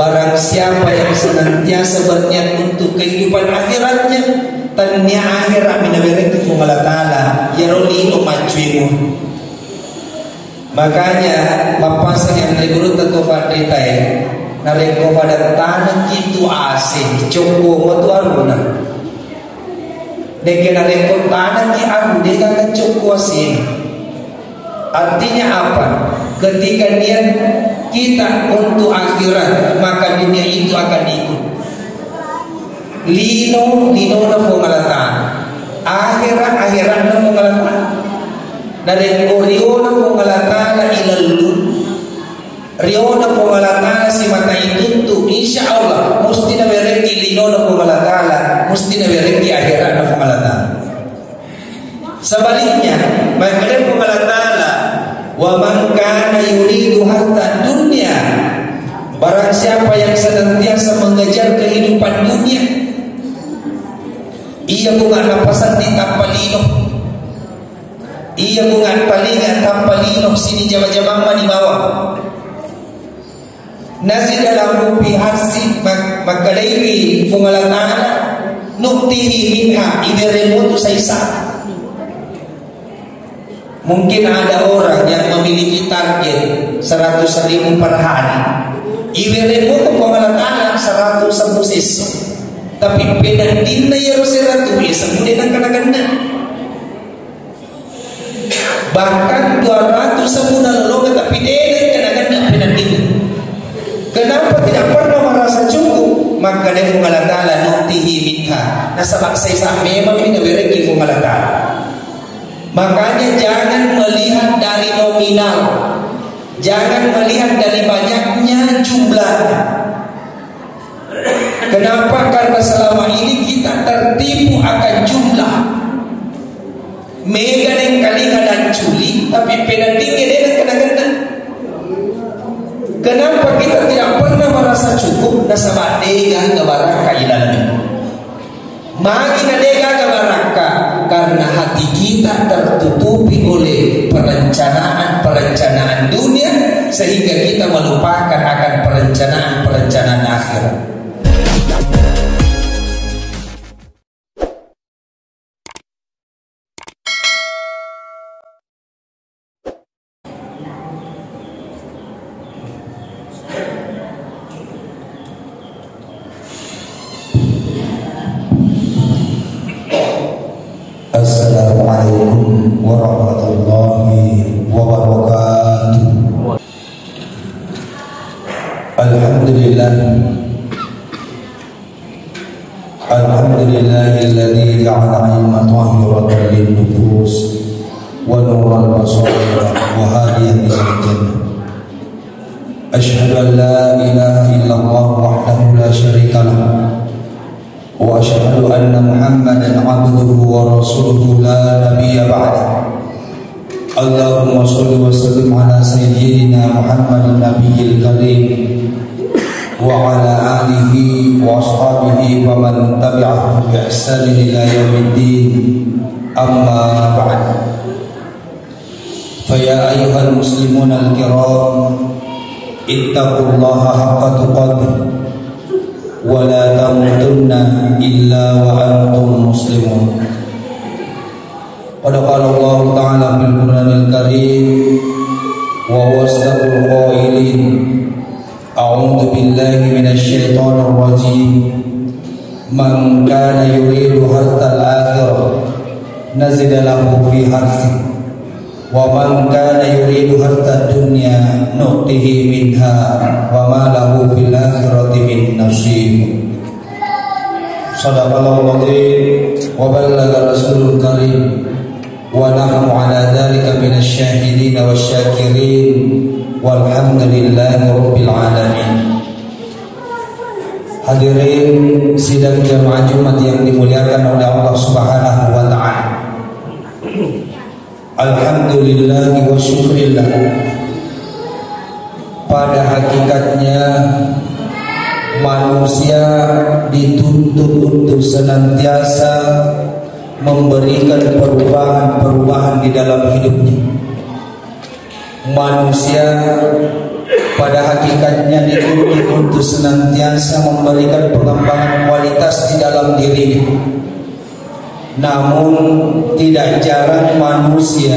barang siapa yang senantiasa berniat untuk kehidupan akhiratnya, tanya akhirat minabereki kung Allah Ta'ala yarolino majuimu. Makanya mapasang yang regurut tentu fadritai nareko pada tanah itu asin coko motu aruna deke nareko tanah ki aru deka kan coko asin. Artinya apa? Ketika niat kita untuk akhirat, maka dunia itu akan ikut. Lino na pengalatan, akhirat na pengalatan. Dari Rio na pengalatan ilalu, Rio na pengalatan si mata itu tu, insya Allah mesti na bereki lino na pengalatan, mesti na bereki akhirat na pengalatan. Sebaliknya, bagaimana pengalatan? Wa man kana yuridu harta dunya, barang siapa yang senantiasa mengejar kehidupan dunia, ia bukan napasan di tampalino, ia bukan palingan tampalino sini jama-jama di bawah. Nasi dalam piharsi makadaiwi fungalatana nuktihi minha iberemotu saisa. Mungkin ada orang yang memiliki target 100.000 per hari. Iweremu ke pengalatana 100 sebusis. Tapi pedan dinna ya roseratu ya semudian kena. Bahkan 200 sebulan loga tapi dia kena pedan dinna. Kenapa tidak pernah merasa cukup? Maka dia pengalatana nuktihi minha. Nasabak saya memang ini bereki pengalatana. Makanya jangan melihat dari nominal, jangan melihat dari banyaknya jumlahnya. Kenapa? Karena selama ini kita tertipu akan jumlah. Mega yang kali kadang culi, tapi pena tinggi dan kadang-kadang. Kenapa kita tidak pernah merasa cukup? Nasabah dega kebaraka ilalnya. Magi nadega kebaraka. Karena hati kita tertutupi oleh perencanaan dunia, sehingga kita melupakan akan perencanaan akhirat. Assalamualaikum warahmatullahi wabarakatuh. Alhamdulillahilladzi ja'ala 'ilma tahiratan lin-nufus wa nuran basair wa hadiyan ilal jannah. Asyhadu an la ilaha illallah wahdahu la syarika lahu wa asyhadu anna Muhammadan 'abduhu wa rasuluhu la nabiyya ba'dahu. Allahumma shalli wa sallim ala sayyidina Muhammadin nabiyil karim wa ala alihi wa ashabihi wa man tabi'ahum bi ihsanin ila yaumiddin. Amma ba'd. Fa ya ayyuhal muslimuna al-kiram, ittaqullaha haqqa tuqatih wa la tamutunna illa wa antum muslimun. Qad qala Allah Ta'ala fil Qur'anil Karim wa wasdaqul qailin a'udzu billahi minasy syaithanir rajim man kana yuridu hartal akhirah nazid lahu fi harthi wa man kana yuridu hartad dunya nu'tihi minha wa ma lahu fil akhirati min nasib. Shadaqallahu al-azim wa ballagha rasulul karim wa nahnu ala dhalika minasy syahidin wasyakirin walhamdulillahi rabbil alamin. Hadirin sidang jamaah Jumat yang dimuliakan oleh Allah Subhanahu wa taala. Alhamdulillah wa syukrillah. Pada hakikatnya manusia dituntut untuk senantiasa memberikan perubahan-perubahan di dalam hidupnya. Manusia pada hakikatnya dituntut untuk senantiasa memberikan pengembangan kualitas di dalam dirinya. Namun tidak jarang manusia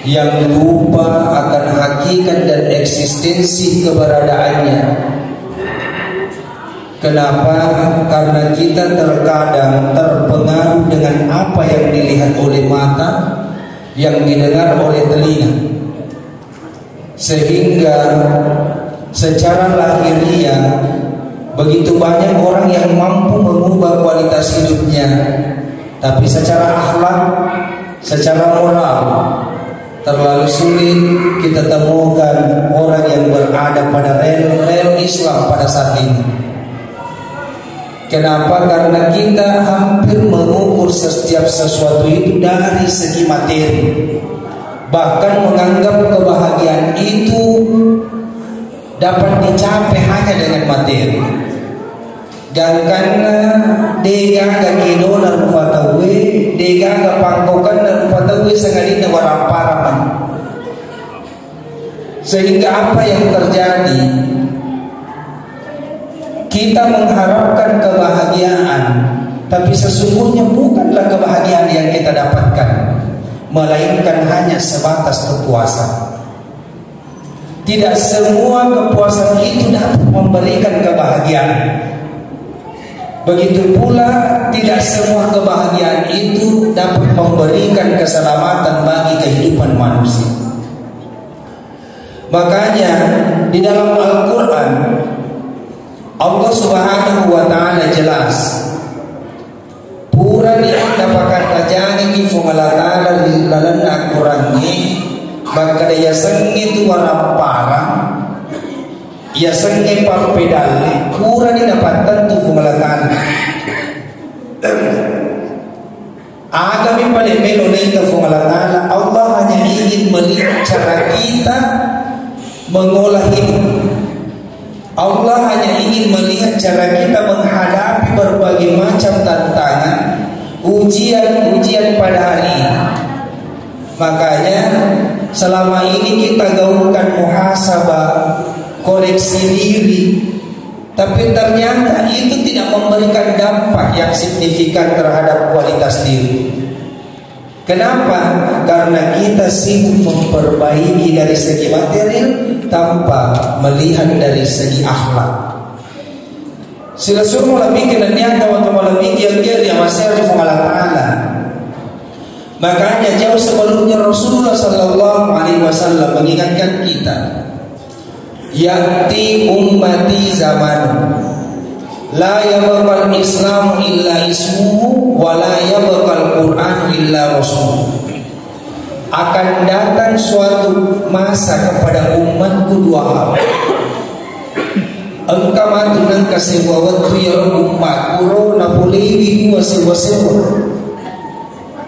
yang lupa akan hakikat dan eksistensi keberadaannya. Kenapa? Karena kita terkadang terpengaruh dengan apa yang dilihat oleh mata, yang didengar oleh telinga, sehingga secara lahiriah begitu banyak orang yang mampu mengubah kualitas hidupnya, tapi secara akhlak, secara moral terlalu sulit kita temukan orang yang berada pada rel Islam pada saat ini. Kenapa? Karena kita hampir mengukur setiap sesuatu itu dari segi materi, bahkan menganggap kebahagiaan itu dapat dicapai hanya dengan materi. Jangan degaga kidola rupatawe, degaga pangkokan rupatawe sengalina waramparaman. Sehingga apa yang terjadi? Kita mengharapkan kebahagiaan, tapi sesungguhnya bukanlah kebahagiaan yang kita dapatkan, melainkan hanya sebatas kepuasan. Tidak semua kepuasan itu dapat memberikan kebahagiaan. Begitu pula tidak semua kebahagiaan itu dapat memberikan keselamatan bagi kehidupan manusia. Makanya di dalam Al-Quran Allah Subhanahu wa ta'ala jelas pura ni dapakan tajani ki fungalatala lalan akurangi maka dia sengi tu warna parang ia sengi papedale pura ni dapatan tu fungalatala agami paling melo na ito fungalatala. Allah hanya ingin melihat cara kita mengolah hidup. Allah hanya ingin melihat cara kita menghadapi berbagai macam tantangan, ujian-ujian pada hari ini. Makanya selama ini kita gaungkan muhasabah, koreksi diri, tapi ternyata itu tidak memberikan dampak yang signifikan terhadap kualitas diri. Kenapa? Karena kita sibuk memperbaiki dari segi material tanpa melihat dari segi akhlak. Sila suruh lebih kena niat atau lebih yang dia masih di Allah Taala. Makanya jauh sebelumnya Rasulullah Sallallahu Alaihi Wasallam mengingatkan kita, ya'ti ummati zaman la yabqal Islam illa ismuhu wa la yabqal Quran illa rasul. Akan datang suatu masa kepada umatku dua hal. Engkau matunan kasewa waktu ya umat kuro na pulewi wasewa.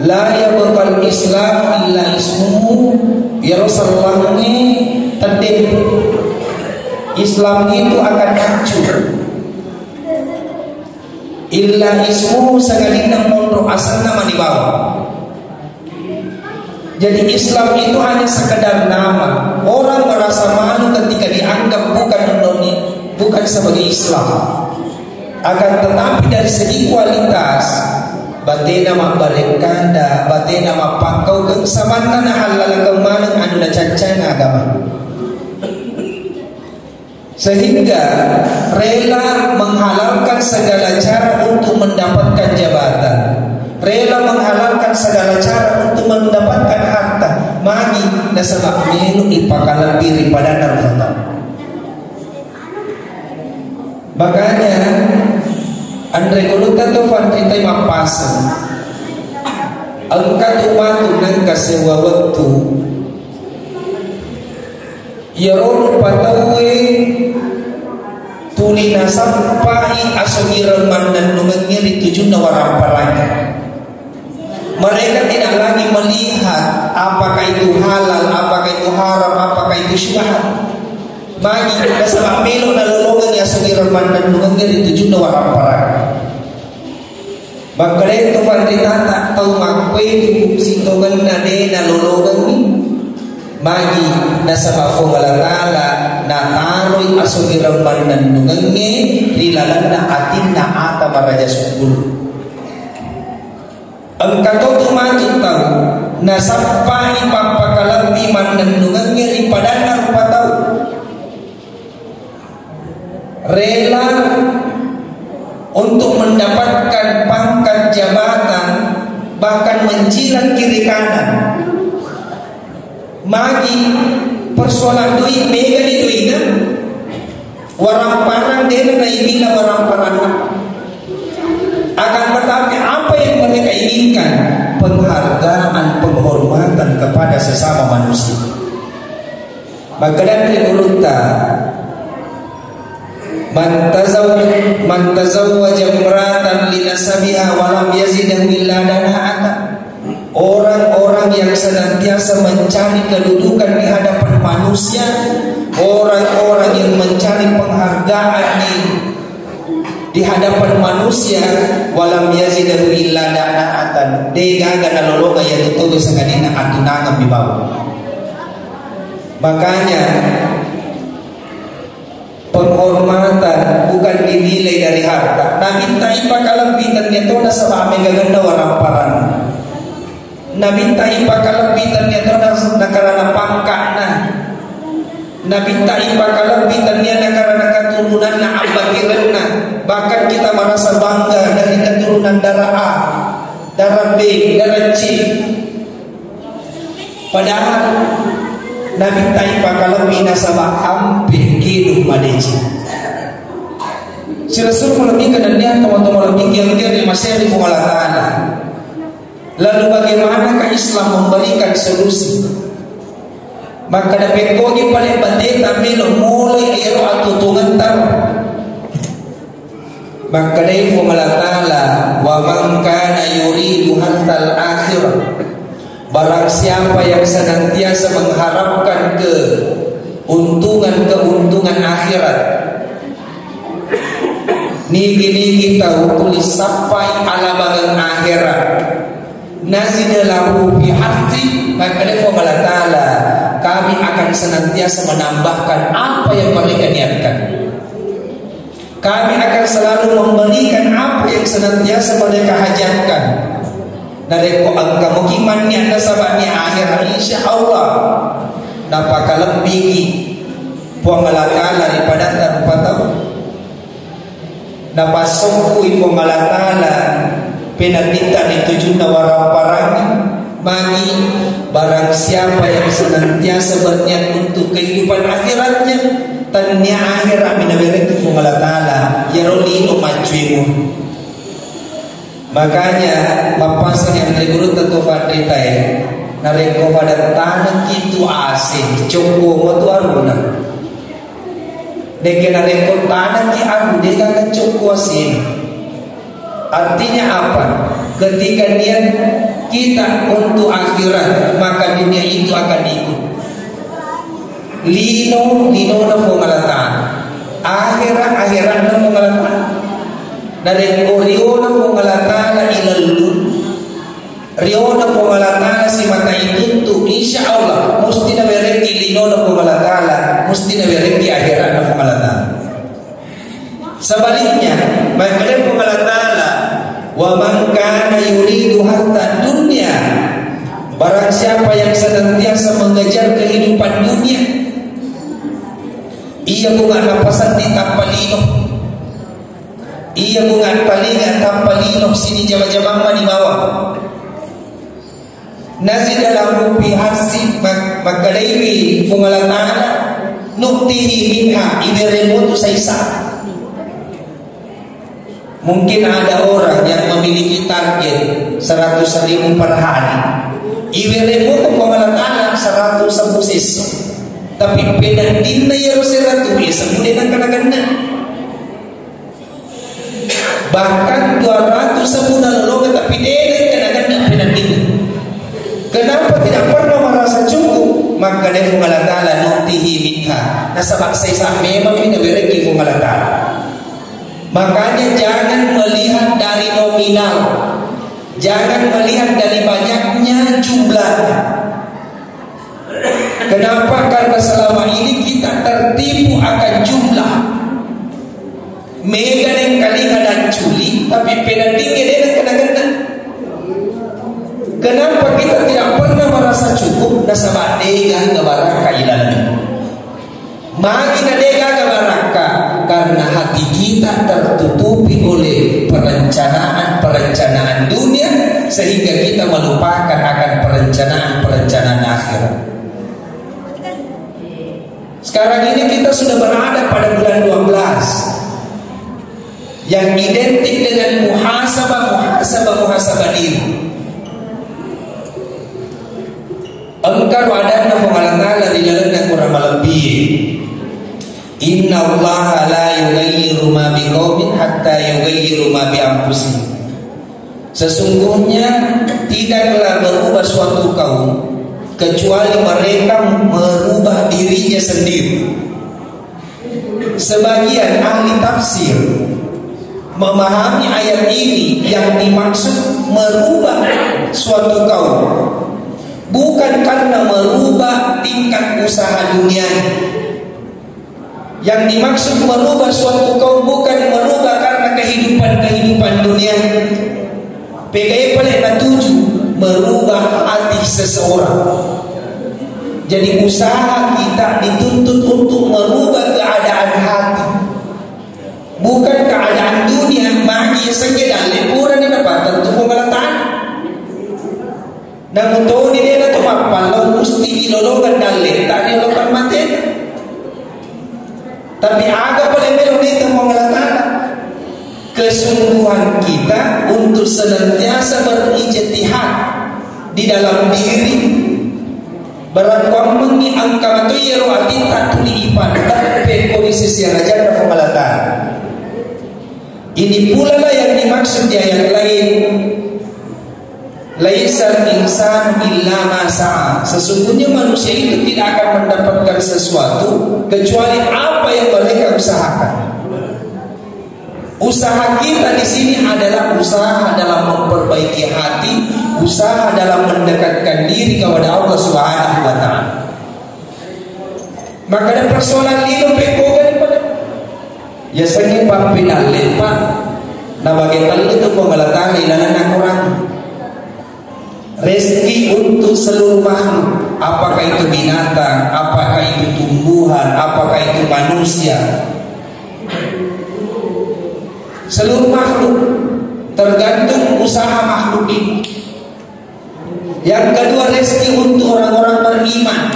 La yabqal Islam illa ismuhu. Ya Rasulullah ini terdek Islam itu akan hancur illa ismu sangalina mondok asal nama di bawah. Jadi Islam itu hanya sekedar nama. Orang merasa malu ketika dianggap bukan sebagai Islam. Akan tetapi dari segi kualitas batena mabarekanda, batena mapangkau kesamanna na halal kemana anu na cancana agama. Sehingga rela menghalalkan segala cara untuk mendapatkan jabatan, rela menghalalkan segala cara untuk mendapatkan harta, magi nasabak melu ipakalan diri pada narfata. Makanya Andre kulutan tu fantitai mapasan angkat umatu nang kasewa waktu yaron patawe tuli nasampai asogiran mandan nungangiri tujuh nawarampalanya. Mereka tidak lagi melihat apakah itu halal, apakah itu haram, apakah itu syubhat. Bagi dasar melo na lologan ya asogiran mandan nungangiri tujuh nawarampalanya. Maka itu pandita tak tahu makwe itu sintogan na de na lologan ni magi nasaba fo ngalatala na taroy asugiram manan nungenge rilalan na atin na ata maraja sukul. Ang katotomatong tao na sampai papakalambi manan nungenge ripadana rupataw rela untuk mendapatkan pangkat jabatan, bahkan menjilat kiri kanan. Magi persoalan duit mega di duitnya, warang parang dia na ibila warang parang. Akan tetapi apa yang mereka inginkan? Penghargaan, penghormatan kepada sesama manusia. Maka dari urunta Man tazawwaja imra'atan linasabiha wa lam yazidahu illa dana'atan. Orang-orang yang senantiasa mencari kedudukan di hadapan manusia, orang-orang yang mencari penghargaan di hadapan manusia, walam yazidahu illa dana'atan. Degaga na lologa yang ditutup sakadina atunangan di bawah. Makanya penghormatan bukan dinilai dari harta. Nabi taipa kalambitan nito na sa aming gaganda warang parang. Nabi taipa kalambitan nito na nakarana pangka na. Nabi taipa kalambitan niya nakarana keturunan na abagiran na. Bahkan kita merasa bangga dari keturunan darah A, darah B, darah C. Padahal Nabi taipa kalambina sama hampir hidup madeci. Sila-sila melebihkan dan dia teman-teman lebih yang dia masih di Allah. Lalu bagaimanakah Islam memberikan solusi? Maka dapat kogi paling bateta milo mulai ero atau tungantar. Maka dari Allah wa man kana yuridu hatta al-akhirah. Barang siapa yang senantiasa mengharapkan keuntungan akhirat, niki tahu tulis sampai ala bagang akhirat, nazidalahu fi hati, maka dia Ta'ala kami akan senantiasa menambahkan apa yang mereka niatkan. Kami akan selalu memberikan apa yang senantiasa mereka hajatkan. Nareko ang kamukiman niya na sabanya akhir insya Allah napakalambigi puangalatala daripada tarupataw napasok ko ipuangalatala pinagdita ni tujuh na warang-parang magi barang siapa yang senantiasa berniat untuk kehidupan akhiratnya tanya akhir amin nabirik ipuangalatala yarolino majuimu. Makanya mapasang yang tergurut tentu fadrita ya nareko pada tanah kitu asin coko motu aruna deke nareko tanah ki aru deka kan coko asin. Artinya apa? Ketika niat kita untuk akhirat maka dunia itu akan ikut lino na pengalatan akhirat na pengalatan. Dari riona pengalatana ilalu riona pengalatana si mata itu tuh insya Allah mesti na bereki linona pengalatana mesti na bereki akhirat na pengalatana. Sebaliknya maka dari pengalatana wa man kana yuridu hatta dunya, barang siapa yang senantiasa mengejar kehidupan dunia ia bukan napasan di tapalino. Ia bunga palingan tanpa lino sini jama-jama di bawah. Nasi dalam pihasi magkadaiwi fungalatana nuktihi minha iberemotu saisa. Mungkin ada orang yang memiliki target 100.000 per hari. Iberemotu fungalatana 100 sebusis. Tapi pedang dinna ya rosiratu ya semudah nak kena. Bahkan 200 sebulan lalu tapi dia kadang-kadang penantian. Kenapa tidak pernah merasa cukup? Maka dia Ta'ala nuktihi minha. Nasabak saya memang ini bereki Ta'ala. Makanya jangan melihat dari nominal, jangan melihat dari banyaknya jumlah. Kenapa? Karena selama ini kita tertipu akan jumlah. Mega yang kali ada culi, tapi penandingnya dia kena-kena. Kenapa kita tidak pernah merasa cukup? Nasabah dega gabaraka ilalami. Magi dega gabaraka karena hati kita tertutupi oleh perencanaan dunia, sehingga kita melupakan akan perencanaan akhirat. Sekarang ini kita sudah berada pada bulan 12 yang identik dengan muhasabah diri. Engkau adanya pengalangan di dalamnya kurang lebih. Inna Allah la yughayyiru ma biqaumin hatta yughayyiru ma bi anfusihim. Sesungguhnya tidaklah berubah suatu kaum kecuali mereka merubah dirinya sendiri. Sebagian ahli tafsir memahami ayat ini yang dimaksud merubah suatu kaum bukan karena merubah tingkat usaha dunia. Yang dimaksud merubah suatu kaum bukan merubah karena kehidupan dunia. PKI paling tujuh merubah hati seseorang. Jadi usaha kita dituntut untuk merubah keadaan hati, bukan keadaan dunia. Magi saja dan lepuran ini dapat tentu pengalatan. Namun tahu dia nak mapan lo mesti ilologan dalle, tak ilologan mati. Tapi agak boleh belum itu pengalatan. Kesungguhan kita untuk senantiasa berijtihad di dalam diri berangkam mengi angka tu yero ati tak tuli ibadah kondisi siaraja dan pengalatan. Ini pula lah yang dimaksud di ayat lain. Laisal insan illa ma sa'a. Sesungguhnya manusia itu tidak akan mendapatkan sesuatu kecuali apa yang mereka usahakan. Usaha kita di sini adalah usaha dalam memperbaiki hati, usaha dalam mendekatkan diri kepada Allah Subhanahu wa taala. Maka ada persoalan ini pekogan pada ya sangi pampinal lepa na bagaimana itu pengalatan ilanan kurang rezeki untuk seluruh makhluk, apakah itu binatang, apakah itu tumbuhan, apakah itu manusia. Seluruh makhluk tergantung usaha makhluk ini. Yang kedua, rezeki untuk orang-orang beriman.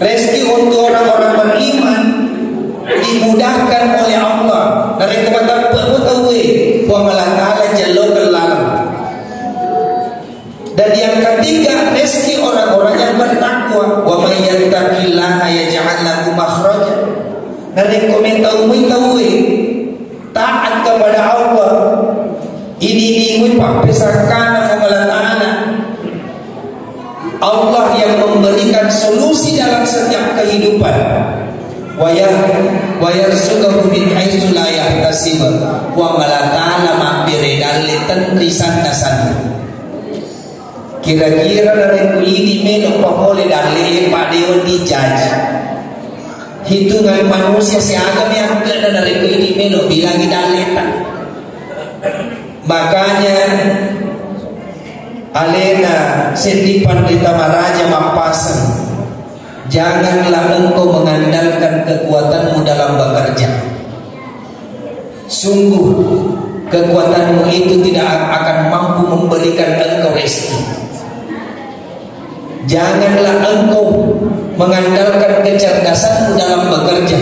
Rezeki untuk orang-orang beriman dimudahkan oleh Allah. Dari kata pengetahui Allah Taala Jalla Jalaluhu. Dan yang ketiga, rezeki orang-orang yang bertakwa. Wa may yattaqillaha yaj'al lahu makhraja. Dari komentar umum taat kepada Allah ini diingin pampesakana pengelatana Allah yang memberikan solusi dalam setiap kehidupan. Wayarzuqhu min haitsu la yahtasib wa malatana mabiredal tenrisan dasan. Kira-kira dari ini melo pahole dalle pak dewa dijaji. Hitungan manusia seagam yang ada dari ini melo bilang daletan. Makanya alena setipan di Tamaraja Mampasan, janganlah engkau mengandalkan kekuatanmu dalam bekerja. Sungguh kekuatanmu itu tidak akan mampu memberikan engkau rezeki. Janganlah engkau mengandalkan kecerdasanmu dalam bekerja.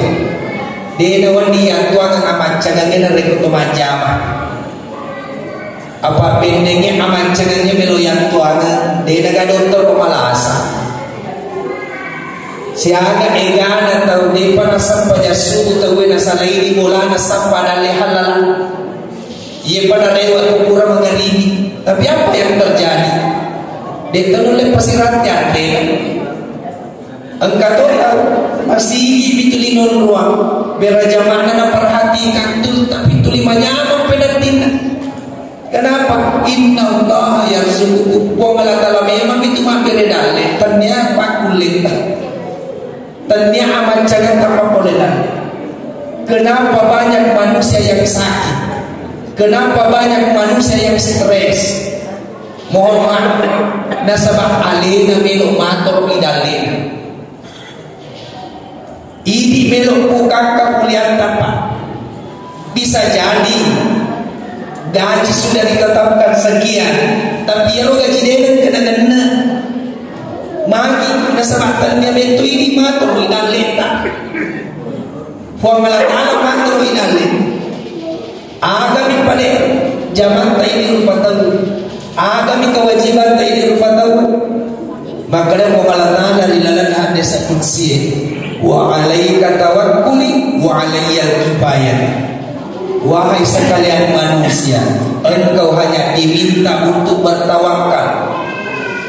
Denawan dia tuang amat cagangnya dari kutu majama. Apa pendeknya amat cagangnya melo yang tuang. Denaga dokter pemalasa. Siaga egana tau depa nasam pajasuku tau nasala ini bola nasam pada lehalala. Ia pada lewat kurang mengeribi. Tapi apa yang terjadi? Dia terlalu pasiran tiada. Engkau tahu masih bitulin ruang beraja mana nak perhatikan tu tapi tu lima nyaman pedatina. Kenapa? Inna Allah yarzuqu wa la ta'ala memang itu mampir dale ternyata kulit Kenapa banyak manusia yang sakit? Kenapa banyak manusia yang stres? Mohon maaf, nasabah alina melok mator idalina. Ini melok bukan kuliah tanpa. Bisa jadi gaji sudah ditetapkan sekian, tapi ya lo gaji dengan kena magi nasabahkan dia bentuk ini matur idalina. Fuamalatala matur idalina. Agami pada zaman ini rupa tahu. Agami kewajiban ini rupa tahu. Maka dia fuamalatala ilalan hadis kudsi. Wa alaika tawakkuli wa alayyal kifayah. Wahai sekalian manusia, engkau hanya diminta untuk bertawakal.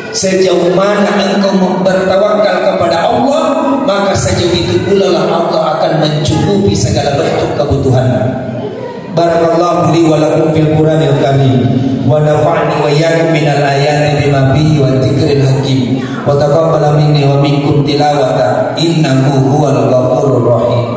Sejauh mana engkau bertawakal kepada Allah, maka sejauh itu pula Allah akan mencukupi segala bentuk kebutuhan. Barakallahu li wa lakum fil Qur'anil karim wa nafa'ni wa iyyakum minal ayati bima fihi wa dzikril hakim wa taqabbal minni wa minkum tilawata innahu huwal ghafurur rahim.